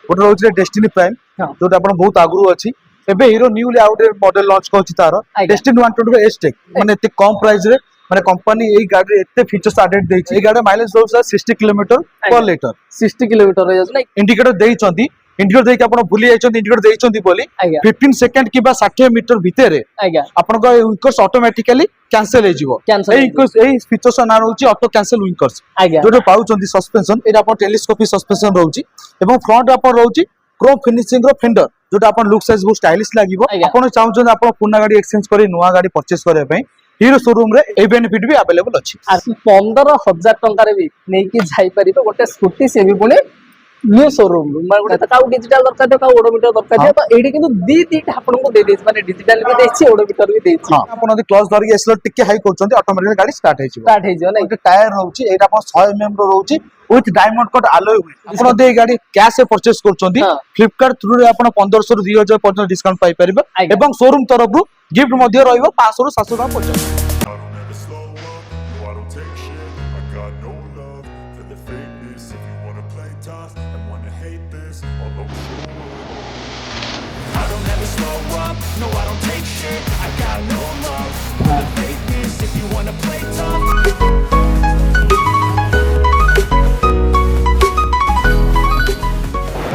गोटे रोचे destiny prime जोटा आपण बहुत आगु अछि एबे hero newly out model launch करछि तार डेस्टिनी 125 एस टेक माने एते कम प्राइस रे माने कंपनी एई गाड़ी एते फीचर्स एडेड देछि। एई गाड़ी माइलेज दउछ 60 किलोमीटर पर लीटर 60 किलोमीटर रे जस इंडिकेटर देइछंती इंडिकेटर देके आपण भूली जाइछंती इंडिकेटर देइछंती बोली 15 सेकंड किबा 60 मीटर भितरे आपण को विंकर्स ऑटोमेटिकली कैंसिल हे जिवो। एई फीचर्स ना रहउची ऑटो कैंसिल विंकर्स जो पाउछंती सस्पेंशन एटा आपण टेलीस्कोपिक सस्पेंशन रहउची एवं फ्रंट आपण रहउची क्रोम फिनिशिंग रो फेंडर जोटा आपण लुक साइज बहुत स्टाइलिश लागिवो। आपण चाहउछन आपण पुना गाड़ी एक्सचेंज करी नुवा गाड़ी परचेस करे पई हीरो शोरूम रे ए बेनिफिट भी अवेलेबल अछि। 15,000 टंका रे भी नै कि जाई परिबो गोटे स्कूटी से भी पुणे न्यू शोरूम माने गोटे त काउ डिजिटल दरकार त काउ ओडोमीटर दरकार त एडी किंतु दी आपन को दे देछ माने डिजिटल भी देछि ओडोमीटर भी देछि। आपण यदि क्लच धरि एसलर टिके हाई करछंती ऑटोमेटिक गाड़ी स्टार्ट हे जिवो नै टायर रहउची एटा आपण 100 mm रो रहउची विथ डायमंड कट अलॉय हुई आपण दे गाड़ी कैश से परचेस करछंती फ्लिपकार्ट थ्रू रे आपण 1500 रु 2000 पर्यंत डिस्काउंट पाई परिबो एवं शोरूम तरफ रु गिफ्ट मध्ये रहइबो 500 रु 700 टका पर्यंत। No, I don't take shit. I got no love for the fakeness. If you wanna play tough.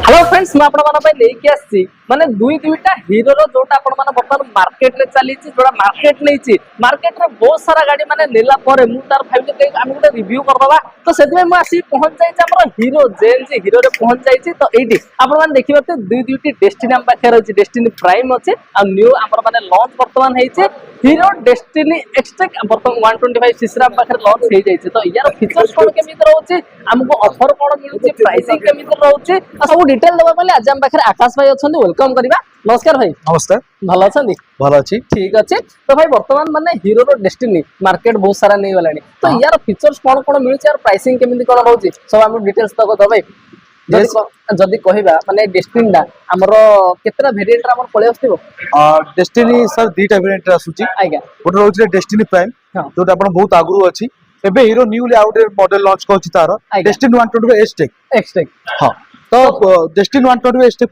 Hello friends मैं आपण माने लेके आसी माने दुईटा हीरो रो जोटा आपण माने वर्तमान मार्केट रे चली छि जोटा मार्केट लेछि मार्केट रे बहुत सारा गाड़ी माने लेला परे मु तार फाइव के हम गोटे रिव्यू करबा तो सेति में आसी पहुंच जाई छि हमर हीरो जेल जी हीरो रे पहुंच जाई छि। तो एडी आपण माने देखिबते दुईटी डेस्टिनी हम पाखे अछि डेस्टिनी प्राइम अछि आ न्यू हमर माने लॉन्च वर्तमान हेइ छि हीरो डेस्टिनी एक्सटेक वर्तमान 125 सीसी हम पाखे लॉन्च हेइ जाई छि। तो यार फीचर्स कोन केमित रहउछि हमको ऑफर कोन मिलुछि प्राइसिंग केमित रहउछि आ सब डिटेल देबा पले आज हम पाखे आकाश भाई अछंती वेलकम करबा। नमस्कार भाई। नमस्कार भलो अछंती भलो अछि ठीक अछि। तो भाई वर्तमान माने हीरो रो डेस्टिनी मार्केट बहुत सारा नै गलानी तो यार फीचर्स कोन कोन मिलुछि यार प्राइसिंग केमित कोन रहउछि सब हम डिटेल्स तक दबे जदी कहिबा माने डेस्टिनी दा हमरो केतरा वेरिएंट रा हमर पळे आस्तिबो डेस्टिनी सर दीटा वेरिएंट आसुची गोटे रोचे डेस्टिनी प्राइम जोटा आपण बहुत आगु अछि एबे hero newly out model launch करछि तार डेस्टिनी 125 एस टेक एक्सटेक। हां तो डेस्टिनी 125 एस टेक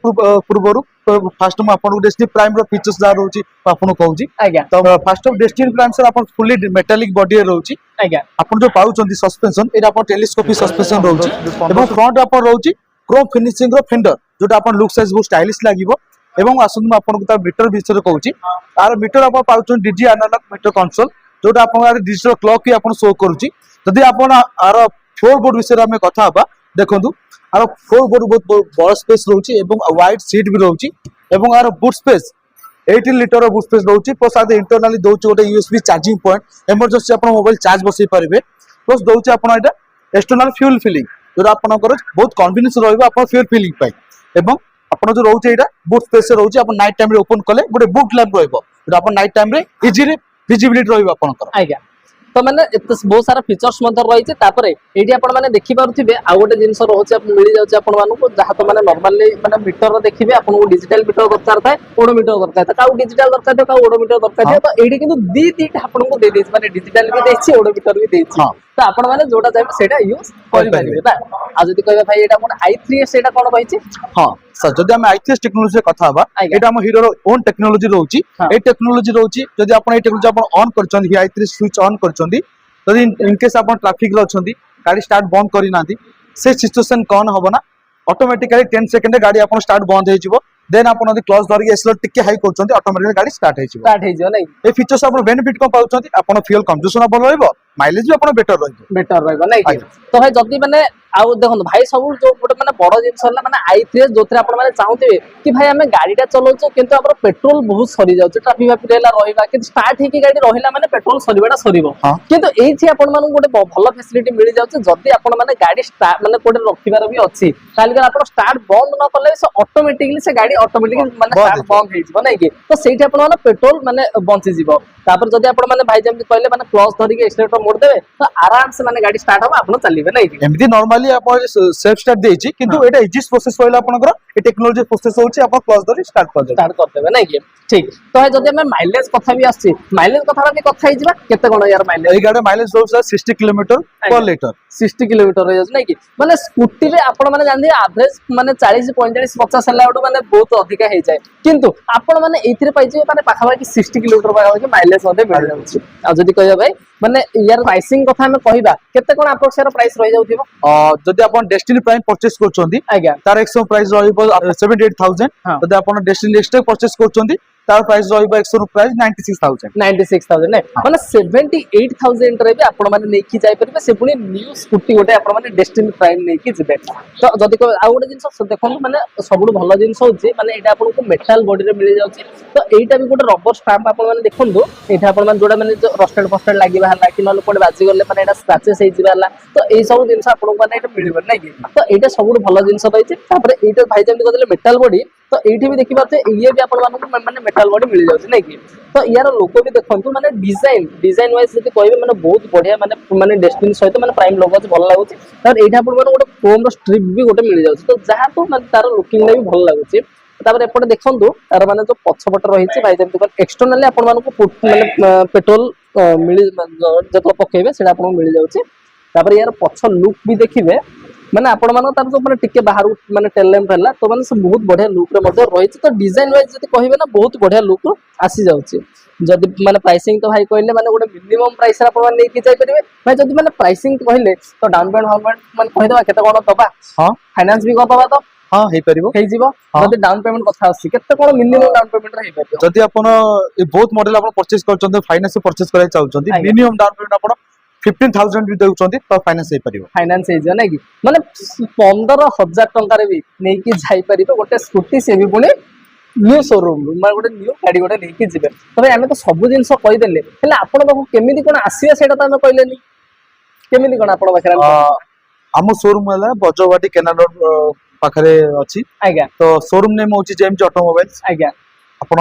पूर्वरु फर्स्ट म आपण डेस्टिनी प्राइम रो फीचर्स दा रहउची आपण कहउची तो first of destiny prime sir आपण फुली मेटालिक बॉडी रहउची आपण जो पाउचंती सस्पेंशन एटा आपण टेलीस्कोपिक सस्पेंशन रहउची एवं फ्रंट आपण रहउची क्रोम फिनिशिंग रो फेंडर जोटा आपण लुक साइज बहुत स्टाइलिश लागिवो एवं आसुन आपण को ता मीटर विषय कहउची आर मीटर आपण पाउचन डीजी एनालॉग मीटर कंसोल जोटा आपण डिजिटल क्लॉक ही आपण शो करूची। जदि आपण आर फ्लोर बोर्ड विषय में कथा हबा देखंतु आर फ्लोर बोर्ड बहुत बड़ स्पेस रहउची एवं वाइड सीट भी रहउची एवं आर बूट स्पेस 18 लीटर रो बूट स्पेस रहउची प्लस आदि इंटरनली दोउची गोटे यूएसबी चार्जिंग पॉइंट इमरजेंसी आपण मोबाइल चार्ज बसई परिबे प्लस दोउची आपण एटा एक्सटर्नल फ्यूल फिलिंग जोटा आपनकर बहुत कन्वीनियंस रहइबो आपण फ्यूल फिलिंग पाई एवं आपण जो रहउची एटा बूट स्पेस रहउची आपण नाइट टाइम रे ओपन कले गोटे बुक लैंप रहइबो जोटा आपण नाइट टाइम रे इजीली विजिबिलिटी रहइबो आपनकर आज्ञा। तो मैंने बहुत सारा फीचर्स रही है ये आपण मैंने देखिपे आ गोटे जिनस रोचे मिल जाऊँच आपको जहाँ तो मैंने नॉर्मली मैंने मीटर देखिए आपको डिजिटल मीटर दरकार थाए ओडोमीटर दरकार था क्या डिजिटल दरकार था क्या ओडोमीटर दरकार था तो ये किंतु दीटा आपको दे देछि माने डिजिटल भी देछि ओडोमीटर भी देछि तो आपण माने जोटा चाहिए सेटा यूज करि परिबे ना। आ जदी कहबा भाई एटा कोन i3s एटा कोन रहिछि हां सर जदी हम i3s टेक्नोलॉजी कथा हबा एटा हम हीरो रो ओन टेक्नोलॉजी रहउची ए टेक्नोलॉजी रहउची जदी आपण ए टेक्नोलॉजी आपण ऑन करचंदी i3 स्विच ऑन करचंदी जदी इन केस आपण ट्रैफिक रे अछंदी गाड़ी स्टार्ट बंद करि नांदी से सिचुएशन कोन हबो ना ऑटोमेटिकली 10 सेकंड रे गाड़ी आपण स्टार्ट बंद हे जिवो देन आपण यदि क्लच धरि एसलर टिके हाई करचंदी ऑटोमेटिकली गाड़ी स्टार्ट हे जिवो नै ए फीचर्स आपण बेनिफिट को पाउचंदी आपण फ्यूल कंजम्पशन भलो रहइबो माइलेज भी आपण बेटर रहइबो नै तो भाई जदी माने आउ देखो भाई सब जो गोटे माने बड़ जिनस होला माने i3s जोथरे आपण माने चाहूते कि भाई हमें गाड़ीटा चलाउछो किंतु हमर पेट्रोल बहुत सरी जाउछ ट्रैफिक वाफिक रेला रहिबा कि स्टार्ट हे कि गाड़ी रहिला माने पेट्रोल सरीबाटा सरीबो किंतु एथि आपण माने गोटे भलो फैसिलिटी मिल जाउछ जदी आपण माने गाड़ी स्टार्ट माने कोडे रखिबार भी अछि ताले आपण स्टार्ट बंद न करले से ऑटोमेटिकली से गाड़ी অଟୋমেଟିक ମାନେ ବନ୍ଦ ଷ୍ଟାର୍ଟ ବନ୍ଦ ହେଇଯିବ ନାଇଁ କି ତ ସେଇଠି ଆପଣ ମାନେ ପେଟ୍ରୋଲ ମାନେ ବଞ୍ଚିଯିବ ତାପରେ ଯଦି ଆପଣ ମାନେ ଭାଇ ଯେମିତି କହିଲେ ମାନେ କ୍ଲଚ ଧରିକି ଏକ୍ସିଲେଟର ମୋଡ ଦେବେ ତ ଆରାମ ସେ ମାନେ ଗାଡି ଷ୍ଟାର୍ଟ ହବ ଆପଣ ଚାଲିବେ ନାଇଁ କି ଏମିତି ନର୍ମାଲି ଆପଣ ସେଲ୍ଫ ଷ୍ଟାର୍ଟ ଦେଇଛି କିନ୍ତୁ ଏଇଟା ଇଜି ପ୍ରୋସେସ ରହିଲା ଆପଣଙ୍କର ଏ ଟେକ୍ନୋଲୋଜି ପ୍ରୋସେସ ହଉଛି ଆପଣ କ୍ଲଚ ଧରି ଷ୍ଟାର୍ଟ କରିଦେବେ ଷ୍ଟାର୍ଟ କରିଦେବେ ନାଇଁ କି ଠିକ ତ ଭାଇ ଯଦି ଆମେ ମାଇଲେଜ କଥା ବି ଆସୁଛି ମାଇଲେଜ କଥା ବି କଥା ହେଇଯିବା କେତେ କଣ ୟାର ମାଇଲେଜ ଏଇ ଗାଡି ମାଇଲେଜ ରହୁଛି 60 କିଲୋମିଟର पर ଲିଟର 60 किलोमीटर रही जाଉଛି ନାଇଁ କି ମାନେ ସ୍କୁଟି ରେ ଆପଣ ମାନେ ଜାଣିଥିବେ ଆଭରେଜ ମାନେ 40 45 50 ହେଲା ବେଳୁ ମାନେ ବହୁତ ଅଧିକା ହେଇଯାଏ କିନ୍ତୁ ଆପଣ ମାନେ ଏଇଥିରେ ପାଇଯିବେ ମାନେ ପାଖାପାଖି 60 କିଲୋମିଟର ପାଖାପାଖି ମାଇଲେଜ ମଧ୍ୟ ମିଳିଯାଉଛି ଆଉ ଯଦି କହିବା ଭାଇ ମାନେ ୟାର ପ୍ରାଇସିଂ କଥା ଆମେ କହିବା କେତେ କଣ ଆପ୍ରୋକ୍ସ ୟାର ପ୍ରାଇସ୍ ରହିଯାଉଥିବ ଯଦି ଆପଣ ଡେଷ୍ଟିନି ପ୍ରାଇମ ପରଚେଜ କରୁଛନ୍ତି ଆଜ୍ଞା ତାର ଏକ୍ସଟ୍ରା ପ୍ରାଇସ୍ ରହିବ 78000 ହଁ ଯଦି ଆପଣ ଡେଷ୍ଟିନି ଲିଷ୍ଟ ପରଚେଜ କରୁଛନ୍ତି ତାର ପ୍ରାଇସ୍ ରହିବ ଏକ୍ସଟ୍ରା ପ୍ରାଇସ୍ 96000 96,000 ନାଇଁ ମାନେ 78,000 ରେ ବି ଆପଣ ମାନେ ନେଇକି ଯାଇପାରିବେ ସେ ପୁଣି ନ୍ୟू ସ୍କୁଟି ଗୋଟେ ଆପଣ ମାନେ ଡେଷ୍ଟିନି ପ୍ରାଇମ ନେଇକି ଯିବେ ତ ଯଦି ଆଉ ଗୋଟେ ଜିନିଷ ଦେଖନ୍ତୁ ମାନେ ସବୁଠୁ ଭଲ ଜିନିଷ ହଉଛି ମାନେ ଏଇଟା ଆପଣଙ୍କୁ ମେଟାଲ ବଡିରେ ମିଳିଯାଉଛି ତ ଏଇଟା ବି ଗୋଟେ ରବର ଷ୍ଟାମ୍ପ ଆପଣ ମାନେ ଦେଖନ୍ତୁ ଏଇଟା ଆପଣ ମାନେ ଯୋଉଟା ମାନେ ରଷ୍ଟେଡ ଫଷ୍ଟେଡ ଲାଗିବା ହେଲା କି ନହେଲେ କୋଉଠି ବାଜିଗଲେ ମାନେ ଏଇଟା ସ୍କ୍ରାଚେସ୍ ହେଇଯିବା ହେଲା ତ ଏଇ ସବୁ ଜିନିଷ ଆପଣଙ୍କୁ ମାନେ ଏଇଟା ମିଳିବ ନାଇଁ କି ତ ଏଇଟା ସବୁଠୁ ଭଲ ଜିନିଷ ରହିଛି ତାପରେ ଏଇଟା ଭାଇ ଯେମିତି କହିଲେ ମେଟାଲ ବଡି ତ ଏଇଠି ବି ଦେଖିପାରୁଥିବେ ଇଏ ବି ଆପଣମାନଙ୍କୁ ମାନେ ମେଟାଲ ବଡି ମିଳିଯାଉଛି ନାଇଁ କି ତ ୟାର ଲୋଗୋ ବି ଦେଖନ୍ତୁ ମାନେ ଡିଜାଇନ ୱାଇଜ ଯଦି କହିବେ ମାନେ ବହୁତ ବଢିଆ ମାନେ ମାନେ ଡେଷ୍ଟିନି ସହିତ ମାନେ ପ୍ରାଇମ ଲୋଗୋ ଅଛି ଭଲ ଲାଗୁଛି ତାପରେ ଏଇଟା ଆପଣ ମାନେ ଗୋଟେ କ୍ରୋମ ର ଷ୍ଟ୍ରିପ ବି ଗୋଟେ ମିଳିଯାଉଛି ତ ଯାହାକୁ ମାନେ ତାର ଲୁକିଂ ବି ଭଲ ଲାଗୁଛି ତାପରେ ଏପଟେ ଦେଖନ୍ତୁ ତାର ମାନେ ଯୋଉ ପଛପଟ ରହିଛି ଭାଇ ଯେମିତି ଏକ୍ସଟର୍ନାଲି ଆପଣମାନଙ୍କୁ ମାନେ ପେଟ୍ରୋଲ ମିଳି ଯେତେବେଳେ ପକେଇବେ ସେଇଟା ଆପଣଙ୍କୁ ମିଳିଯାଉଛି ତାପରେ ୟାର ପଛ ଲୁକ୍ ବି ଦେଖିବେ ମାନେ ଆପଣ ମାନଙ୍କ ତାର ଯୋଉ ମାନେ ଟିକେ ବାହାରୁ ମାନେ ଟେଲ ଲ୍ୟାମ୍ପ ହେଲା ତ ମାନେ ସେ ବହୁତ ବଢିଆ ଲୁକ୍ ରେ ମଧ୍ୟ ରହିଛି ତ ଡିଜାଇନ ୱାଇଜ ଯଦି କହିବେ ନା ବହୁତ ବଢିଆ ଲୁକ୍ ଆସି ଯାଉଛି ଯଦି ମାନେ ପ୍ରାଇସିଂ ତ ଭାଇ କହିଲେ ମାନେ ଗୋଟେ ମିନିମମ ପ୍ରାଇସ ଆପଣ ନେଇକି ଯାଇପାରିବେ ଭାଇ ଯଦି ମାନେ ପ୍ରାଇସିଂ କହିଲେ ତ ଡାଉନ ପେମେଣ୍ଟ ମାନେ କହିଦେବା କେତେ କଣ ଦବା ହଁ ଫାଇନାନ୍ସ ବି କରିଦବା ତ ହଁ ହେଇପାରିବ ହେଇଯିବ ହଁ ଯଦି ଡାଉନ ପେମେଣ୍ଟ କଥା ଆସୁଛି କେତେ କଣ ମିନିମମ ଡାଉନ ପେମେଣ୍ଟ ହେଇପାରିବ ଯଦି ଆପଣ ଏ ବହୁତ ମଡେଲ ଆପଣ ପରଚେଜ କରୁଛନ୍ତି ଫାଇନାନ୍ସ ପରଚେଜ କରିବାକୁ ଚାହୁଁଛନ୍ତି ଆଜ୍ଞା। ମିନିମମ ଡାଉନ ପେମେଣ୍ଟ ଆପଣ 15000 ବି ଦେଉଛନ୍ତି ତ ଫାଇନାନ୍ସ ହେଇପାରିବ ଫାଇନାନ୍ସ ହେଇଯିବ ନାଇଁ କି ମାନେ 15,000 ଟଙ୍କାରେ ବି ନେଇକି ଯାଇପାରିବେ ଗୋଟେ ସ୍କୁଟି ସେ ବି ପୁଣି ନ୍ୟू ଶୋରୁମ ମାନେ ଗୋଟେ ନ୍ୟू ଗାଡି ଗୋଟେ ନେଇକି ଯିବେ ତବେ ଆମେ ତ ସବୁ ଜିନିଷ କହିଦେଲେ ହେଲେ ଆପଣ ପାଖକୁ କେମିତି କଣ ଆସିବେ ସେଇଟା ତ ଆମେ କହିଲେନି କେମିତି କଣ ଆପଣ ପାଖରେ ଆମ ଶୋରୁମ ହେଲା ବଜବାଟି କେନାଲ ପାଖରେ ଅଛି ଆଜ୍ଞା ତ ଶୋରୁମ ନେମ୍ ହଉଛି ଜେଏମଜି ଅଟୋମୋବାଇଲ୍ସ ଆଜ୍ଞା ଆପଣ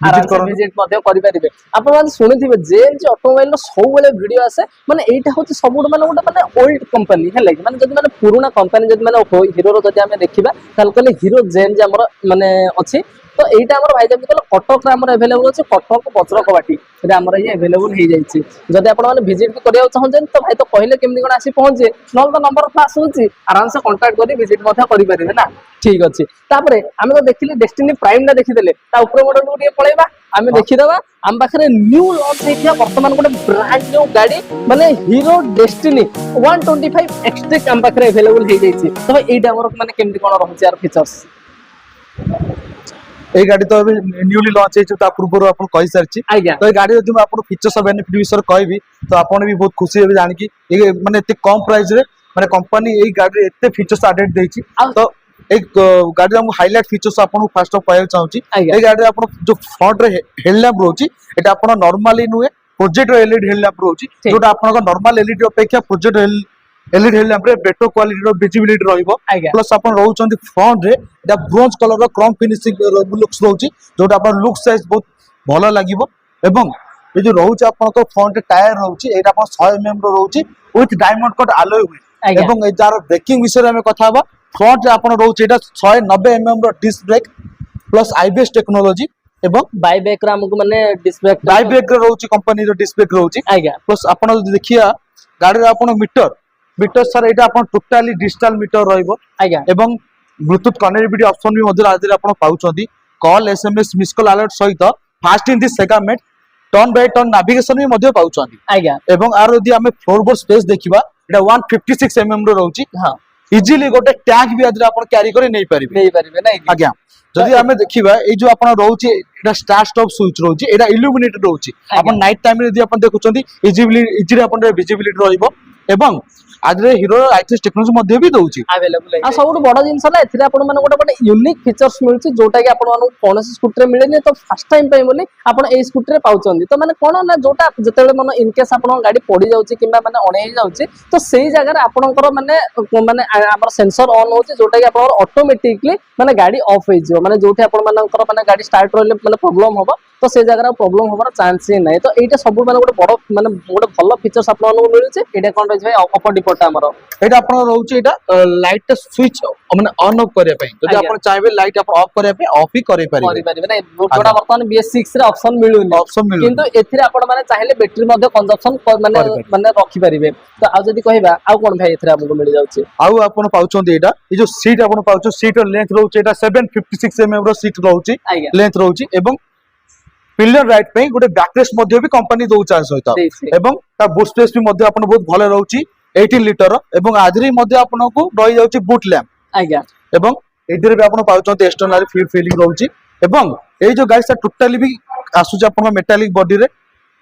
ଭିଜିଟ ଆରାମସେ କରନ୍ତୁ ଭିଜିଟ ମଧ୍ୟ କରିପାରିବେ ଆପଣ ମାନେ ଶୁଣିଥିବେ ଜେଏମଜି ଅଟୋମୋବାଇଲ ର ସବୁବେଳେ ଭିଡିଓ ଆସେ ମାନେ ଏଇଟା ହଉଛି ସବୁଠୁ ମାନେ ଗୋଟେ ମାନେ ଓଲ୍ଡ କମ୍ପାନୀ ହେଲା କି ମାନେ ଯଦି ମାନେ ପୁରୁଣା କମ୍ପାନୀ ଯଦି ମାନେ ହିରୋର ଯଦି ଆମେ ଦେଖିବା ତାହେଲେ କହିଲେ ହିରୋ ଜେଏମଜି ଆମର ମାନେ ଅଛି ତ ଏଇଟା ଆମର ଭାଇ ଯେମିତି କହିଲେ କଟକରେ ଆମର ଆଭେଲେବୁଲ ଅଛି କଟକ ବଜ୍ରକବାଟି ରେ ଆମର ଇଏ ଆଭେଲେବୁଲ ହେଇଯାଇଛି ଯଦି ଆପଣ ମାନେ ଭିଜିଟ ବି କରିବାକୁ ଚାହୁଁଛନ୍ତି ତ ଭାଇ ତ କହିଲେ କେମିତି କଣ ଆସି ପହଞ୍ଚିବେ ନହେଲେ ତ ନମ୍ବର ଫ୍ଲାସ ହଉଛି ଆରାମସେ କଣ୍ଟାକ୍ଟ କରି ଭିଜିଟ ମଧ୍ୟ କରିପାରିବେ ନା ଠିକ ଅଛି ତାପରେ ଆମେ ତ ଦେଖିଲେ ଡେଷ୍ଟିନି ପ୍ରାଇମ ଟା ଦେଖିଦେଲେ ତା ଉପର ମଡେଲକୁ ଟିକେ ପଳେଇବା ଆମେ ଦେଖିଦବା ଆମ ପାଖରେ ନ୍ୟୁ ଲଞ୍ଚ ହେଇଥିବା ବର୍ତ୍ତମାନ ଗୋଟେ ବ୍ରାଣ୍ଡ ନ୍ୟୁ ଗାଡି ମାନେ ହିରୋ ଡେଷ୍ଟିନି 125 ଏକ୍ସଟ୍ରିକ୍ ଆମ ପାଖରେ ଆଭେଲେବୁଲ ହେଇଯାଇଛି ତ ଏଇଟା ଆମର ମାନେ କେମିତି କଣ ରହୁଛି ଆର ଫିଚର୍ସ এই গাড়ি তো ଏବେ ନ୍ୟୁଲି ଲଞ୍ଚ ହେଇଛି ତା ପୂର୍ବରୁ ଆପଣ କହିସାରିଛି ଆଜ୍ଞା ତ এই ଗାଡି ଯଦି ମୁଁ ଆପଣଙ୍କୁ ଫିଚର୍ସ ଆଉ ବେନିଫିଟ ବିଷୟରେ କହିବି ତ ଆପଣ ବି ବହୁତ ଖୁସି ହେବେ ଜାଣିକି ମାନେ ଏତେ କମ ପ୍ରାଇସ ରେ ମାନେ କମ୍ପାନୀ ଏଇ ଗାଡିରେ ଏତେ ଫିଚର୍ସ ଆଡେଡ ଦେଇଛି ଆଉ ତ এই গাড়ির ମୁଁ ହାଇଲାଇଟ ফিচর্স আপনার ফার্স্ট অফ କହିବାକୁ ଚାହୁଁଛି ଆଜ୍ଞା এই গাড়িରେ ଆପଣ ଯୋଉ ଫ୍ରଣ୍ଟ ରେ ହେଡଲ୍ୟାମ୍ପ ରହୁଛି এটা ଆପଣ ନର୍ମାଲି ନୁହେଁ ପ୍ରୋଜେକ୍ଟର ଏଲଇଡି ହେଡଲ୍ୟାମ୍ପ ରହୁଛି ଠିକ ଯୋଉଟା ଆପଣଙ୍କ ନର୍ମାଲ ଏଲଇଡି ଅପେକ୍ଷା ପ୍ରୋଜେକ୍ଟ ଏଲଇଡି ହେଡଲ୍ୟାମ୍ପ ରେ ବେଟର କ୍ୱାଲିଟିର ଭିଜିବିଲିଟି ରହିବ ଆଜ୍ଞା ପ୍ଲସ୍ ଆପଣ ରହୁଛନ୍ତି ଫ୍ରଣ୍ଟ ରେ এটা bronze colour Chrome finishing looks ରହୁଛି ଯୋଉଟା ଆପଣ ଲୁକ୍ ସାଇଜ ବହୁତ ଭଲ ଲାଗିବ ଏବଂ ଏ ଯୋଉ ରହୁଛି ଆପଣଙ୍କ ଫ୍ରଣ୍ଟ ଟାୟାର ରହୁଛି ଏଇଟା ଆପଣ 100 mm ର ରହୁଛି ୱିଥ ଡାଇମଣ୍ଡ କଟ୍ ଆଲୋୟ ହୁଏ ଆଜ୍ଞା ଏବଂ ଏ ଯାର ବ୍ରେକିଂ ବିଷୟରେ ଆମେ କଥା ହବା फ्रंट रे आपण रहउछि एटा 190 mm रो disc brake plus IBS technology एवं बाय बैक रे हमको माने डिस्प्ले बाय बैक रे रहउछि कंपनी रो डिस्क ब्रेक रहउछि आज्ञा प्लस आपण जदि देखिया गाड़ी रे आपण मीटर सर एटा आपण टोटली डिजिटल मीटर रहइबो आज्ञा एवं ब्लूटूथ कनेक्टिविटी ऑप्शन भी मधुर आदि आपण पाउछंदी call SMS miss call alert सहित fast in this segment turn by turn navigation भी मध्य पाउछंदी आज्ञा एवं आर यदि हमें फ्लोर बोर्ड स्पेस देखिबा एटा 156 mm रो रहउछि हां इजिली गोटे टैग भी आदि आपण कैरी करे नहीं पारिबे नहीं पारिबे नहीं आज्ञा जदि हमें देखिबा ए जो आपण रहउछि এটা স্টাर स्टॉप स्विच रहउची एटा इल्यूमिनेटेड रहउची अपन नाइट टाइम रे यदि अपन देखुचंदी इजीली अपन विजिबिलिटी रहइबो एवं आजरे हीरो आईटीएस टेक्नोलॉजी मध्ये भी दउची अवेलेबल है आ सबुठ बड़ जिंस ना एथिरे आपण माने गोटे यूनिक फीचर्स मिलुची जोटा कि आपण माने कोनसी स्कूटर मिलेनी तो फर्स्ट टाइम पे बोली आपण ए स्कूटर पाउचंदी तो माने कोन ना जोटा जतेले मन इन केस आपण गाड़ी पड़ी जाउची किबा माने अणे जाउची तो सेही जगह रे आपणकर माने माने हमर सेंसर ऑन होची जोटा कि आपण ऑटोमेटिकली माने गाड़ी ऑफ हो जिवो माने जोठी आपण मानकर माने गाड़ी स्टार्ट रहले माने प्रॉब्लम होबो तो से जगह प्रॉब्लम होबार चांस ही नहीं तो एटा सब माने गोटे बड़ माने गोटे भलो फीचर्स आपण को मिलुची एटा कोन रहै भाई अपर डिपोर्ट हमर एटा अपन रहउची एटा लाइट स्विच माने ऑन ऑफ करे पई जदि अपन चाहबे लाइट अपन ऑफ करे पई ऑफ ही करे परिबे नै जोटा वर्तमान BS6 रे ऑप्शन मिलुनी किंतु एथिरे आपण माने चाहिले बैटरी मध्ये कंजप्शन माने माने रखि परिबे तो आ जदि कहबा आ कोन भाई एथिरे हमको मिल जाउची आउ अपन पाउचंदी एटा ए जो सीट अपन पाउचो सीट लेंथ रहउची एटा 756 mm रो सीट रहउची लेंथ रहउची एवं पिलियन राइट पे गोटे बैकरेस्ट मध्ये भी कंपनी दउ चांस होता एवं ता बूट स्पेस भी मध्ये अपन बहुत भले रहउची 18 लीटर एवं आजरी मध्ये अपन को रही जाउची बूट लैम्प आज्ञा एवं एदिरे भी अपन पाउचंती एक्सटर्नल फीलिंग रहउची एवं ए जो गाड़ी सा टोटली भी आसुची अपन मेटालिक बॉडी रे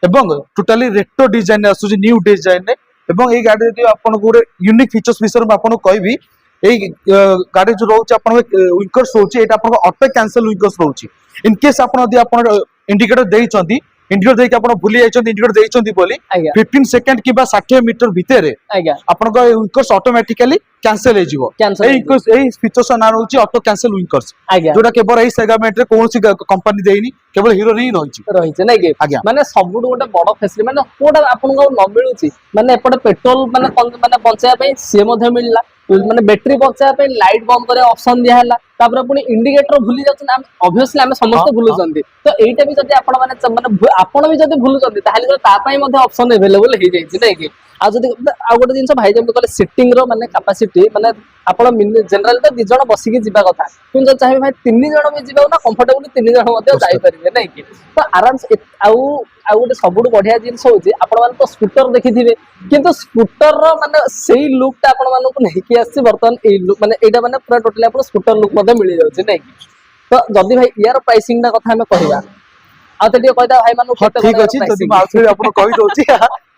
एवं टोटली रेट्रो डिजाइन आसुची न्यू डिजाइन रे एवं ए गाड़ी रे अपन को यूनिक फीचर्स विषय में अपन को कहबी ए गाड़ी जो रहउची अपन विंकर्स रहउची एटा अपन ऑटो कैंसल विंकर्स रहउची इन केस अपन यदि अपन इंडिकेटर देइचंती इंडिकेटर देके आपण भूली जाइचंती इंडिकेटर देइचंती बोली 15 सेकंड किबा 60 मीटर भितरे आपण को विंकर्स ऑटोमेटिकली कैंसिल हे जिवो एई फीचर्स ना रहउची ऑटो कैंसिल विंकर्स जोटा केवल एई सेगमेंट रे कोनसी कंपनी देइनी केवल हीरो रे ही रहिची नै के माने सबुड गोटे बड़ फैसिलिटी माने कोडा आपण को न मिलुची माने एपटे पेट्रोल माने बंचाया पे से मध्ये मिलला माने बैटरी बचाया पे लाइट बंद करे ऑप्शन दिया हला तापर पुनी इंडिकेटर भूली जाउछन ऑब्वियसली हम समस्त भूलु जंदी तो एटा भी जदी आपण माने आपण भी जदी भूलु जंदी ताहाले ता पई मध्ये ऑप्शन अवेलेबल हे जाइछि नै कि आ जदी आ गोटे जिंस भाई जेम कहले सिटिंग रो माने कैपेसिटी माने आपण जनरल तो 2 जण बसी के जिबा कथा तुम जो चाहे भाई 3 जण भी जिबा ना कंफर्टेबली 3 जण मध्ये जाई परिबे नै कि तो आराम से आउ गोटे सबुठ बढ़िया जिनस होची आपण मान तो स्कूटर देखिथिबे किंतु स्कूटर रो माने सेही लुक ता आपण मान को नहीं कि आसी वर्तमान ए लुक माने एटा माने पूरा टोटली आपण स्कूटर लुक मध्ये मिल जाउची नै तो जदी भाई यार प्राइसिंग ना कथा हमें कहबा आ तो कहता भाई मानु ठीक अछि जदी माउथरे आपण कहि दोची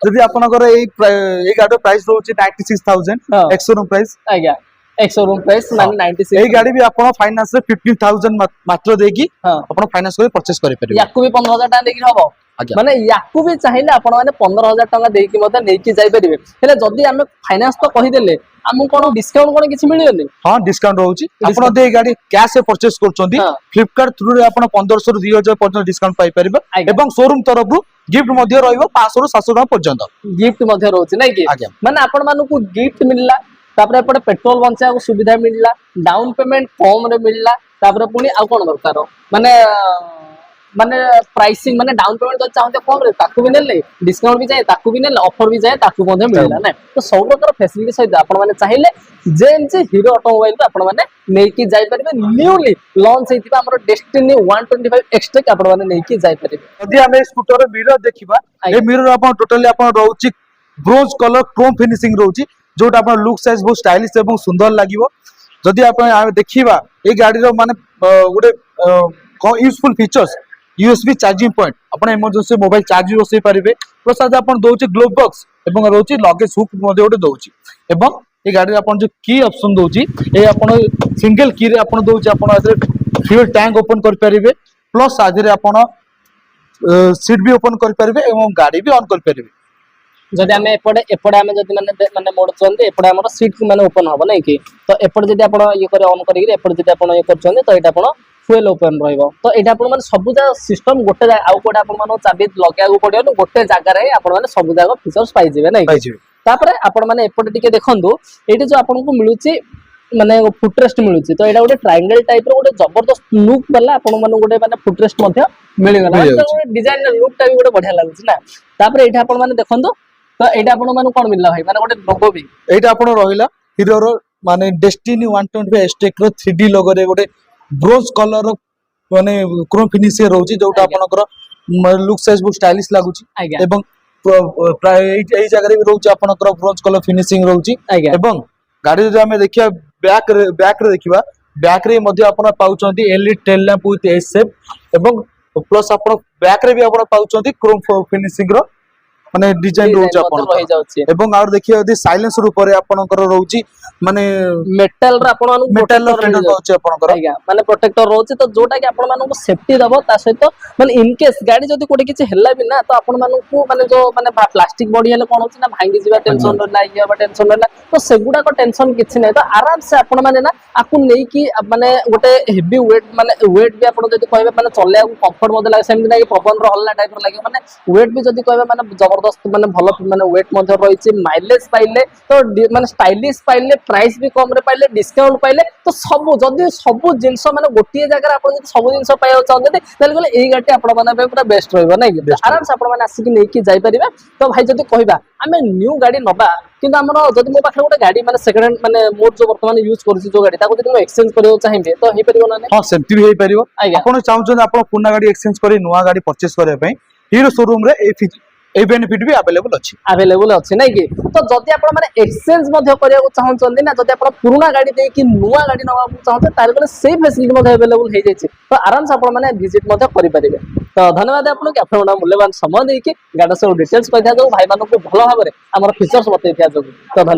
जदी आपनकर ए गाडी प्राइस रहउची 96000 एक्सोरूम प्राइस आज्ञा एक्सोरूम प्राइस माने 96 ए गाडी भी आपण फाइनेंस रे 15000 मात्र देकी आपण फाइनेंस कर परचेस करि परिबे याकू भी 15000 टाका देकी हबो माने याकू भी चाहिए आपण माने 15000 टाका देकी मते नेकी जाई परिबे हेले जदी हमें फाइनेंस तो कहि देले हमु कोन डिस्काउंट कोन किछि मिलियोनी हां डिस्काउंट रहउची आपण दे गाडी कैश से परचेस करचोंदी फ्लिपकार्ट थ्रू रे आपण 1500 रु 2000 पर्यंत डिस्काउंट पाई परिबे एवं शोरूम तरफ गिफ्ट मध्ये रहइबो 500 रु 700 टाका पर्यंत गिफ्ट मध्ये रहउची नै कि माने आपण मानु को गिफ्ट मिलला तापर एपटे पेट्रोल बंचा को सुविधा मिलला डाउन पेमेंट कम रे मिलला तापर पुनी आ कोन दरकार माने माने प्राइसिंग माने डाउन पेमेंट तो चाहते कम रे ताकू भी नेले डिस्काउंट भी जाए ताकू भी नेले ऑफर भी जाए ताकू मध्ये मिलला ना तो सब प्रकार फैसिलिटी सहित आपण माने चाहिले जेन जे हीरो ऑटोमोबाइल पे आपण माने नै कि जाई परिबे न्यूली लॉन्च हेतिबा हमर डेस्टिनी 125 एक्सटेक आपण माने नै कि जाई परिबे यदि हम स्कूटर मिरर देखिबा ए मिरर आपण टोटली आपण रहउची ब्रोंज कलर क्रोम फिनिशिंग रहउची जोटा आपण लुक साइज बहुत स्टाइलिश एवं सुंदर लागिवो जदि आपण देखिबा ए गाडी रो माने गोटे useful features USB charging point आपण इमरजेंसी मोबाइल चार्ज बसई पारिबे प्लस आज आपण दोची ग्लोव बॉक्स एवं रहउची लगेज हुक मध्ये गोटे दोची एवं ए गाडी आपण जो की ऑप्शन दोची ए आपण सिंगल की रे आपण दोची आपण आदरे फ्यूल टैंक ओपन कर पारिबे प्लस आदरे आपण सीट भी ओपन कर पारिबे एवं गाड़ी भी ऑन कर पारिबे जदि हमें एपटे हमें जदि माने मोड चंदे एपटे हमर सीट माने ओपन होबो नै कि तो एपटे जदि आपण ये करे ऑन करी एपटे जदि आपण ये करचंदे तो एटा आपण फुएल ओपन रहइबो तो एटा आपण माने सब जा सिस्टम गोटे आउ कोडा आपण माने चाबी लगाया को पड़ियो गोटे जगह रे आपण माने सब जगह फीचर्स पाइ जेबे नै तापरे आपण माने एपटे टिके देखंदु एटी जो आपण को मिलुची माने फुटरेस्ट मिलुची तो एटा गोटे ट्रायंगल टाइप रो गोटे जबरदस्त लुक वाला आपण माने गोटे माने फुटरेस्ट मध्ये मिलि गला तो डिजाइन लुक टा भी गोटे बढ़िया लागुची ना तापरे एटा आपण माने देखंदु तो एटा आपण माने कोन मिलला भाई माने गोटे लोगो भी एटा आपण रहिला हीरो रो माने डेस्टिनी 125 एस्टेक रो 3D लोगो रे गोटे ब्रोंज कलर रो माने क्रोम फिनिश रहउची जोटा आपनकर लुक साइज बहुत स्टाइलिश लागुची एवं प्राय एई जगह रे रहउची आपनकर ब्रोंज कलर फिनिशिंग रहउची एवं गाड़ी जे हमें देखिया बैक रे देखिबा बैक रे मध्ये आपण पाउचंती LED tail lamp with S shape एवं प्लस आपण बैक रे भी आपण पाउचंती क्रोम फिनिशिंग रो माने डिजाइन रोच आपण रही जाउची एवं आर देखिए यदि साइलेंसर ऊपर आपनकर रहउची माने मेटल रे आपण मानु मेटल रो फेंडर पाउची आपनकर आज्ञा माने प्रोटेक्टर रहउची तो जोटा कि आपण मानु को सेफ्टी दबो ता सहित माने इन केस गाड़ी जदी कोटे किछि हेला भी ना तो आपण मानु को माने जो माने प्लास्टिक बॉडी हेले कोन होची ना भांगी जिबा टेंशन रहला या बा टेंशन रहला तो सेगुडा को टेंशन किछि नै तो आराम से आपण माने ना आकु नै कि माने गोटे हेवी वेट माने वेट भी आपण जदी कहबे माने चले कंफर्ट मode लागे सेम नै पवन रो हल्ला टाइप लागे माने वेट भी जदी कहबे माने जबरदस्त माने भलो माने वेट मध्ये रहिछि माइलेज पाइले तो माने स्टाइलिश पाइले प्राइस भी कम रे पाइले डिस्काउंट पाइले तो सब जदी सब जिंस माने गोटिए जगह आपण जदी सब जिंस पाइयो चाहते तले गले एई गाटी आपण माने पूरा बेस्ट रहइबो नै कि आराम से आपण माने आसी कि नै कि जाई परिबे तो भाई जदी कहबा आमे न्यू गाड़ी नबा किंतु हमरो जदी मो पाखे गोटे गाड़ी माने सेकंड हैंड माने मोर जो वर्तमान यूज करछि जो गाड़ी ताको जदी मो एक्सचेंज करियो चाहिबे तो हे परिबो ना हां सेमती भी हे परिबो आज्ञा। आपण चाहउछन आपण पुना गाड़ी एक्सचेंज करी नुवा गाड़ी परचेस करे पई हीरो शोरूम रे ए बेनिफिट भी अवेलेबल अछि नै कि तो जदी आपण माने एक्सचेंज मध्ये करिया चाहउछन ना जदी आपण पुराना गाड़ी दे कि नुवा गाड़ी नवा चाहते तार गले सेही फैसिलिटी मध्ये अवेलेबल हे जायछि तो आराम से आपण माने विजिट मध्ये करि परिबे तो धन्यवाद आपन के आपण मूल्यवान समय दे कि गाड़ी से डिटेल्स कहि दिया जो भाई मानको भलो भाबरे हमर फीचर्स बतै दिया जो तो धन्यवाद।